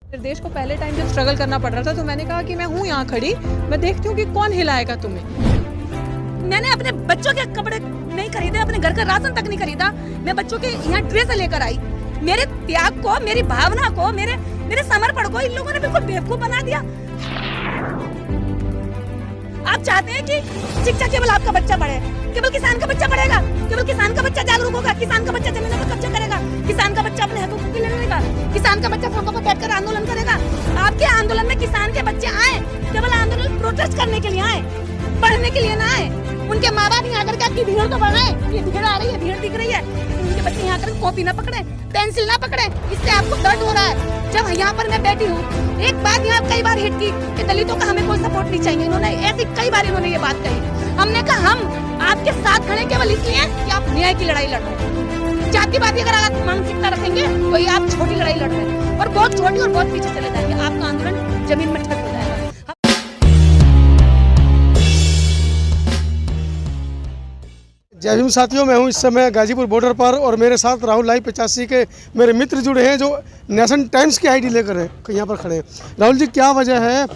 निर्देश को पहले टाइम जब स्ट्रगल करना पड़ रहा था तो मैंने कहा कि मैं हूँ यहाँ खड़ी, मैं देखती हूँ कि कौन हिलाएगा तुम्हें। मैंने अपने बच्चों के कपड़े नहीं खरीदे, अपने घर का राशन तक नहीं खरीदा, मैं बच्चों के यहाँ ड्रेस लेकर आई। मेरे त्याग को, मेरी भावना को, मेरे समर्पण को इन लोगों ने बिल्कुल बेवकूफ बना दिया। आप चाहते हैं कि शिक्षा केवल आपका बच्चा पढ़े, केवल किसान का बच्चा पढ़ेगा, केवल किसान का बच्चा जागरूक होगा, किसान का बच्चा जमीनों पर कब्जा करेगा, किसान का बच्चा अपने हकों के लिए लड़ेगा, किसान का बच्चा सड़कों पर बैठकर आंदोलन करेगा। आपके आंदोलन में किसान के बच्चे आए, केवल आंदोलन प्रोटेस्ट करने के लिए आए, पढ़ने के लिए ना आए। उनके माँ बाप यहाँ आकर आपकी भीड़ तो बढ़ाए, ये भीड़ आ रही है, भीड़ दिख रही है, उनके बच्चे यहाँ आकर कॉपी ना पकड़े, पेंसिल ना पकड़े, इससे आपको दर्द हो रहा है। जब यहाँ पर मैं बैठी हूँ, एक बात यहाँ कई बार हिट की कि दलितों का हमें कोई सपोर्ट नहीं चाहिए, इन्होंने ऐसी कई बार इन्होंने ये बात कही। हमने कहा हम आपके साथ खड़े केवल इसलिए कि आप न्याय की लड़ाई लड़ रहे हैं। जातिवादी अगर आप मानसिकता रखेंगे तो ये आप छोटी लड़ाई लड़ रहे हैं और बहुत छोटी और बहुत पीछे चले जाएंगे, आपका आंदोलन जमीन में ठस हो जाएगा। जय भीम साथियों, मैं हूं इस समय गाजीपुर बॉर्डर पर और मेरे साथ राहुल लाइव 85 के मेरे मित्र जुड़े हैं जो नेशन टाइम्स की आईडी लेकर हैं, यहाँ पर खड़े हैं। राहुल जी, क्या वजह है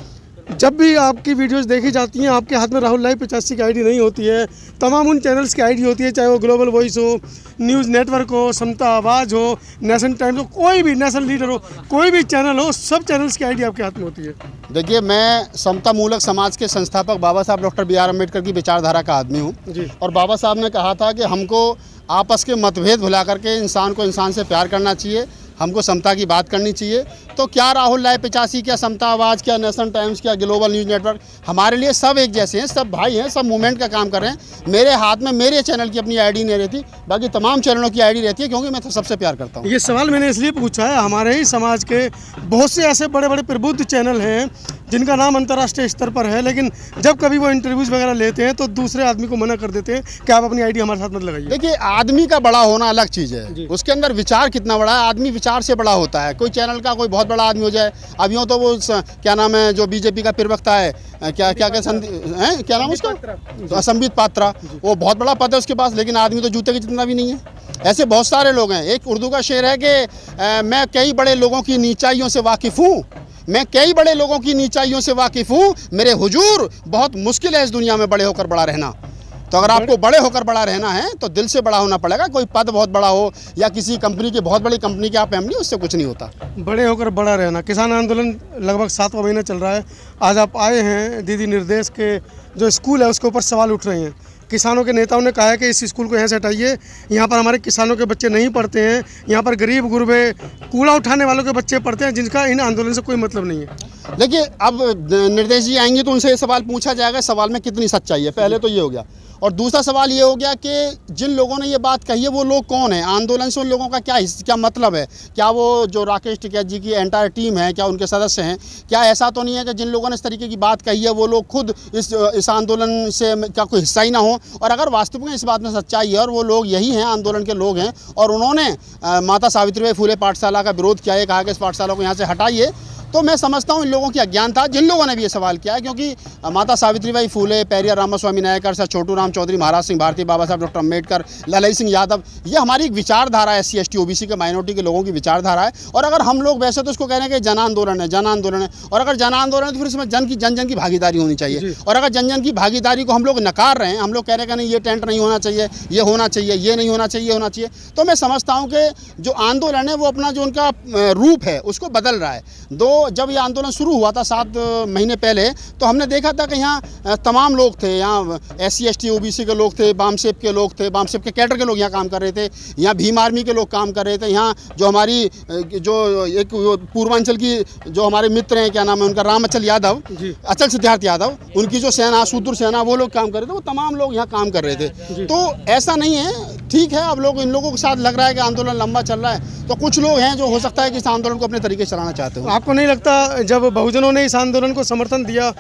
जब भी आपकी वीडियोस देखी जाती हैं आपके हाथ में राहुल लाइव 85 की आईडी नहीं होती है, तमाम उन चैनल्स की आईडी होती है, चाहे वो ग्लोबल वॉइस हो, न्यूज़ नेटवर्क हो, समता आवाज़ हो, नेशन टाइम्स हो, कोई भी नेशनल लीडर हो, कोई भी चैनल हो, सब चैनल्स की आईडी आपके हाथ में होती है। देखिए, मैं समता मूलक समाज के संस्थापक बाबा साहब डॉक्टर बी आर अम्बेडकर की विचारधारा का आदमी हूँ और बाबा साहब ने कहा था कि हमको आपस के मतभेद भुला करके इंसान को इंसान से प्यार करना चाहिए, हमको समता की बात करनी चाहिए। तो क्या राहुल लाइव 85, क्या समता आवाज़, क्या नेशन टाइम्स, क्या ग्लोबल न्यूज़ नेटवर्क, हमारे लिए सब एक जैसे हैं, सब भाई हैं, सब मूवमेंट का काम कर रहे हैं। मेरे हाथ में मेरे चैनल की अपनी आईडी नहीं रहती, बाकी तमाम चैनलों की आईडी रहती है, क्योंकि मैं तो सबसे प्यार करता हूँ। ये सवाल मैंने इसलिए पूछा है, हमारे ही समाज के बहुत से ऐसे बड़े बड़े प्रबुद्ध चैनल हैं जिनका नाम अंतर्राष्ट्रीय स्तर पर है, लेकिन जब कभी वो इंटरव्यूज़ वगैरह लेते हैं तो दूसरे आदमी को मना कर देते हैं कि आप अपनी आईडी हमारे साथ मत लगाइए। देखिए, आदमी का बड़ा होना अलग चीज़ है, उसके अंदर विचार कितना बड़ा है, आदमी विचार से बड़ा होता है। कोई चैनल का कोई बहुत बड़ा आदमी हो जाए, अब यूँ तो वो क्या नाम है जो बीजेपी का प्रवक्ता है, क्या नाम उसका, संबित पात्रा, वो बहुत बड़ा पद है उसके पास, लेकिन आदमी तो जूते के जितना भी नहीं है। ऐसे बहुत सारे लोग हैं। एक उर्दू का शेर है कि मैं कई बड़े लोगों की नीचाइयों से वाकिफ़ हूँ, मैं कई बड़े लोगों की नीचाइयों से वाकिफ़ हूँ, मेरे हुजूर बहुत मुश्किल है इस दुनिया में बड़े होकर बड़ा रहना। तो अगर आपको बड़े होकर बड़ा रहना है तो दिल से बड़ा होना पड़ेगा। कोई पद बहुत बड़ा हो या किसी कंपनी की, बहुत बड़ी कंपनी के आप एमडी, उससे कुछ नहीं होता। बड़े होकर बड़ा रहना। किसान आंदोलन लगभग 7वां महीना चल रहा है। आज आप आए हैं, दीदी निर्देश के जो स्कूल है उसके ऊपर सवाल उठ रहे हैं। किसानों के नेताओं ने कहा है कि इस स्कूल को यहाँ से हटाइए, यहाँ पर हमारे किसानों के बच्चे नहीं पढ़ते हैं, यहाँ पर गरीब गुरबे कूड़ा उठाने वालों के बच्चे पढ़ते हैं, जिनका इन आंदोलन से कोई मतलब नहीं है। देखिए, अब निर्देश जी आएंगे तो उनसे ये सवाल पूछा जाएगा, सवाल में कितनी सच्चाई है, पहले तो ये हो गया। और दूसरा सवाल ये हो गया कि जिन लोगों ने ये बात कही है वो लोग कौन है, आंदोलन से उन लोगों का क्या मतलब है, क्या वो जो राकेश टिकैत जी की एंटायर टीम है, क्या उनके सदस्य हैं? क्या ऐसा तो नहीं है कि जिन लोगों ने इस तरीके की बात कही है वो लोग खुद इस आंदोलन से क्या कोई हिस्सा ही ना हो? और अगर वास्तव में इस बात में सच्चाई है और वो लोग यही हैं, आंदोलन के लोग हैं, और उन्होंने माता सावित्रीबाई फुले पाठशाला का विरोध किया है, कहा कि इस पाठशाला को यहाँ से हटाइए, तो मैं समझता हूँ इन लोगों की अज्ञानता, जिन लोगों ने भी ये सवाल किया है, क्योंकि माता सावित्रीबाई फुले, पेरियार रामास्वामी नायकर, सर छोटू राम चौधरी, महाराज सिंह भारती, बाबा साहब डॉक्टर अम्बेडकर, ललाई सिंह यादव, ये हमारी एक विचारधारा है, SC ST OBC के माइनॉरिटी के लोगों की विचारधारा है। और अगर हम लोग वैसे तो उसको कह रहे हैं कि जन आंदोलन है, जन आंदोलन है, और अगर जन आंदोलन है तो फिर इसमें जन की भागीदारी होनी चाहिए। और अगर जन की भागीदारी को हम लोग नकार रहे हैं, हम लोग कह रहे हैं कि नहीं, ये टेंट नहीं होना चाहिए, ये होना चाहिए, ये नहीं होना चाहिए, ये होना चाहिए, तो मैं समझता हूँ कि जो आंदोलन है वो अपना जो उनका रूप है उसको बदल रहा है। जब ये आंदोलन शुरू हुआ था 7 महीने पहले, तो हमने देखा था कि यहाँ तमाम लोग थे, यहाँ SC ST OBC के लोग थे, बामसेप के लोग थे, बामसेप के कैडर के लोग यहाँ काम कर रहे थे, यहाँ भीम आर्मी के लोग काम कर रहे थे, यहाँ जो हमारी जो एक पूर्वांचल की जो हमारे मित्र हैं, क्या नाम है उनका, रामअचल यादव, अचल सिद्धार्थ यादव, उनकी जो सेना, शूद्र सेना, वो लोग काम कर रहे थे, वो तमाम लोग यहाँ काम कर रहे थे। तो ऐसा नहीं है, ठीक है, अब लोग इन लोगों के साथ लग रहा है कि आंदोलन लंबा चल रहा है, तो कुछ लोग हैं जो हो सकता है कि इस आंदोलन को अपने तरीके से चलाना चाहते हो। आपको नहीं लगता जब बहुजनों ने इस आंदोलन को समर्थन दिया,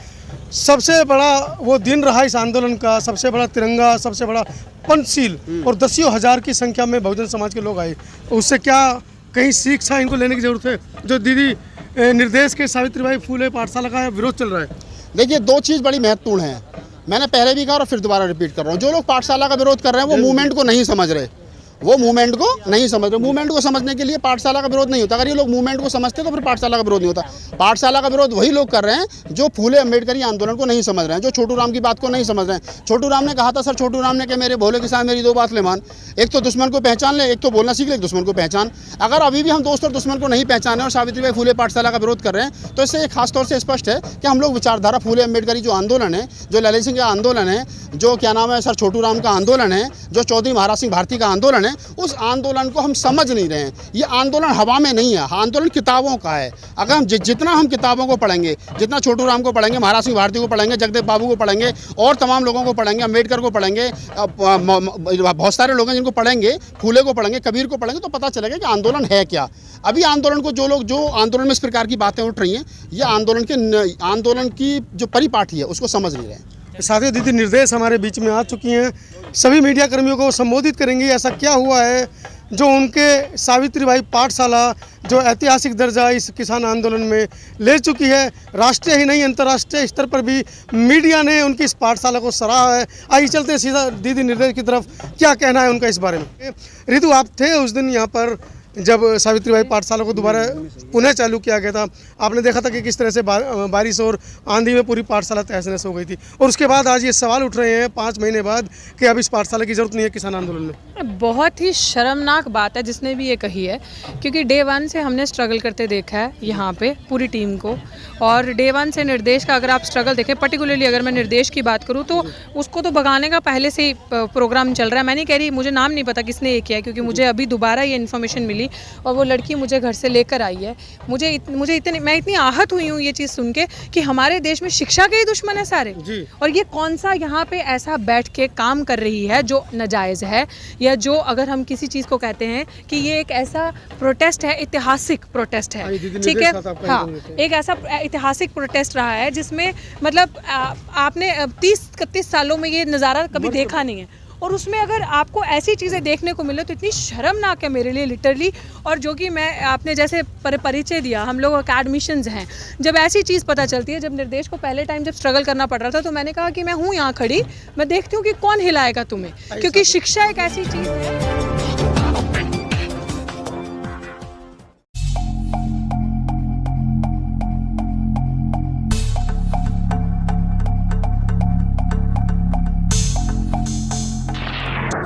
सबसे बड़ा वो दिन रहा इस आंदोलन का, सबसे बड़ा तिरंगा, सबसे बड़ा पंचशील, और दसियों हज़ार की संख्या में बहुजन समाज के लोग आए, उससे क्या कहीं शिक्षा इनको लेने की जरूरत है? जो दीदी निर्देश के सावित्रीबाई फुले पाठशाला का विरोध चल रहा है। देखिए, 2 चीज़ बड़ी महत्वपूर्ण है, मैंने पहले भी कहा और फिर दोबारा रिपीट कर रहा हूँ। जो लोग पाठशाला का विरोध कर रहे हैं वो मूवमेंट को नहीं समझ रहे, वो मूवमेंट को नहीं समझ रहे। मूवमेंट को समझने के लिए पाठशाला का विरोध नहीं होता। अगर ये लोग मूवमेंट को समझते तो फिर पाठशाला का विरोध नहीं होता। पाठशाला का विरोध वही लोग कर रहे हैं जो फूले अम्बेडकरी आंदोलन को नहीं समझ रहे हैं, जो छोटू राम की बात को नहीं समझ रहे हैं। छोटू राम ने कहा था, सर छोटू राम ने कि मेरे भोले किसान मेरी दो बात ले मान, एक तो दुश्मन को पहचान ले, एक तो बोलना सीख ले, एक दुश्मन को पहचान। अगर अभी भी हम दोस्त और दुश्मन को नहीं पहचाने और सावित्रीबाई फूले पाठशाला का विरोध कर रहे हैं तो इससे खास तौर से स्पष्ट है कि हम लोग विचारधारा फूले अम्बेडकरी जो आंदोलन है, जो ललित सिंह का आंदोलन है, जो क्या नाम है सर छोटू राम का आंदोलन है, जो चौधरी महाराज सिंह भारती का आंदोलन है, उस आंदोलन को हम समझ नहीं रहे हैं। ये आंदोलन हवा में नहीं है, आंदोलन किताबों का है। अगर हम जितना हम किताबों को पढ़ेंगे, जितना छोटू राम को पढ़ेंगे, महाराज सिंह भारती को पढ़ेंगे, जगदेव बाबू को पढ़ेंगे और तमाम लोगों को पढ़ेंगे, अम्बेडकर को पढ़ेंगे, बहुत सारे लोग हैं जिनको पढ़ेंगे, फूले को पढ़ेंगे, कबीर को पढ़ेंगे, तो पता चलेगा कि आंदोलन है क्या। अभी आंदोलन को जो आंदोलन में इस प्रकार की बातें उठ रही हैं, ये आंदोलन की जो परिपाटी है उसको समझ नहीं रहे हैं। साथियों, दीदी निर्देश हमारे बीच में आ चुकी हैं, सभी मीडिया कर्मियों को संबोधित करेंगी। ऐसा क्या हुआ है जो उनके सावित्रीबाई पाठशाला जो ऐतिहासिक दर्जा इस किसान आंदोलन में ले चुकी है, राष्ट्रीय ही नहीं अंतर्राष्ट्रीय स्तर पर भी मीडिया ने उनकी इस पाठशाला को सराहा है। आइए चलते सीधा दीदी निर्देश की तरफ, क्या कहना है उनका इस बारे में। रितु, आप थे उस दिन यहाँ पर जब सावित्रीबाई पाठशाला को दोबारा पुनः चालू किया गया था। आपने देखा था कि किस तरह से बारिश और आंधी में पूरी पाठशाला तहस नहस हो गई थी, और उसके बाद आज ये सवाल उठ रहे हैं 5 महीने बाद कि अब इस पाठशाला की जरूरत नहीं है किसान आंदोलन में। बहुत ही शर्मनाक बात है जिसने भी ये कही है, क्योंकि डे 1 से हमने स्ट्रगल करते देखा है यहाँ पे पूरी टीम को। और डे 1 से निर्देश का अगर आप स्ट्रगल देखें, पर्टिकुलरली अगर मैं निर्देश की बात करूँ तो उसको तो भगाने का पहले से ही प्रोग्राम चल रहा है। मैं नहीं कह रही, मुझे नाम नहीं पता किसने ये किया, क्योंकि मुझे अभी दोबारा ये इन्फॉर्मेशन मिली और वो लड़की मुझे घर से लेकर आई है। मैं इतनी आहत हुई हूँ ये चीज़ सुन के कि हमारे देश में शिक्षा के ही दुश्मन है सारे। और ये कौन सा यहाँ पे ऐसा बैठ के काम कर रही है जो नाजायज़ है, या जो अगर हम किसी चीज़ को कहते हैं कि ये एक ऐसा प्रोटेस्ट है, ऐतिहासिक प्रोटेस्ट है, ठीक है, हाँ, एक ऐसा ऐतिहासिक प्रोटेस्ट रहा है जिसमें मतलब आपने 30-31 सालों में ये नज़ारा कभी देखा नहीं है, और उसमें अगर आपको ऐसी चीज़ें देखने को मिले तो इतनी शर्मनाक है मेरे लिए लिटरली। और जो कि मैं आपने जैसे परिचय दिया, हम लोग अकेडमिशियंस हैं, जब ऐसी चीज़ पता चलती है, जब निर्देश को पहले टाइम जब स्ट्रगल करना पड़ रहा था तो मैंने कहा कि मैं हूँ यहाँ खड़ी, मैं देखती हूँ कि कौन हिलाएगा तुम्हें, क्योंकि शिक्षा एक ऐसी चीज़ है।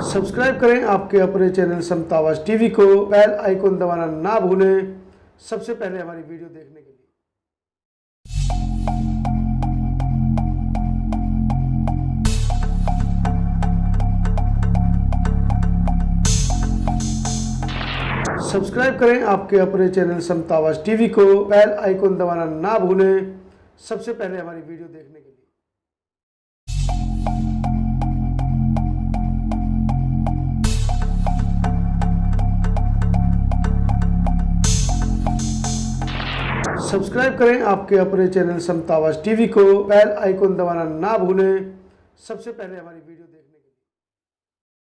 सब्सक्राइब करें आपके अपने चैनल समता आवाज़ टीवी को, बेल आइकन दबाना ना भूलें सबसे पहले हमारी वीडियो देखने के लिए। सब्सक्राइब करें आपके अपने चैनल समता आवाज़ टीवी को, बेल आइकन दबाना ना भूलें सबसे पहले हमारी वीडियो देखने के लिए। सब्सक्राइब करें आपके अपने चैनल समता आवाज़ टीवी को, बेल आइकन दबाना ना भूलें सबसे पहले हमारी वीडियो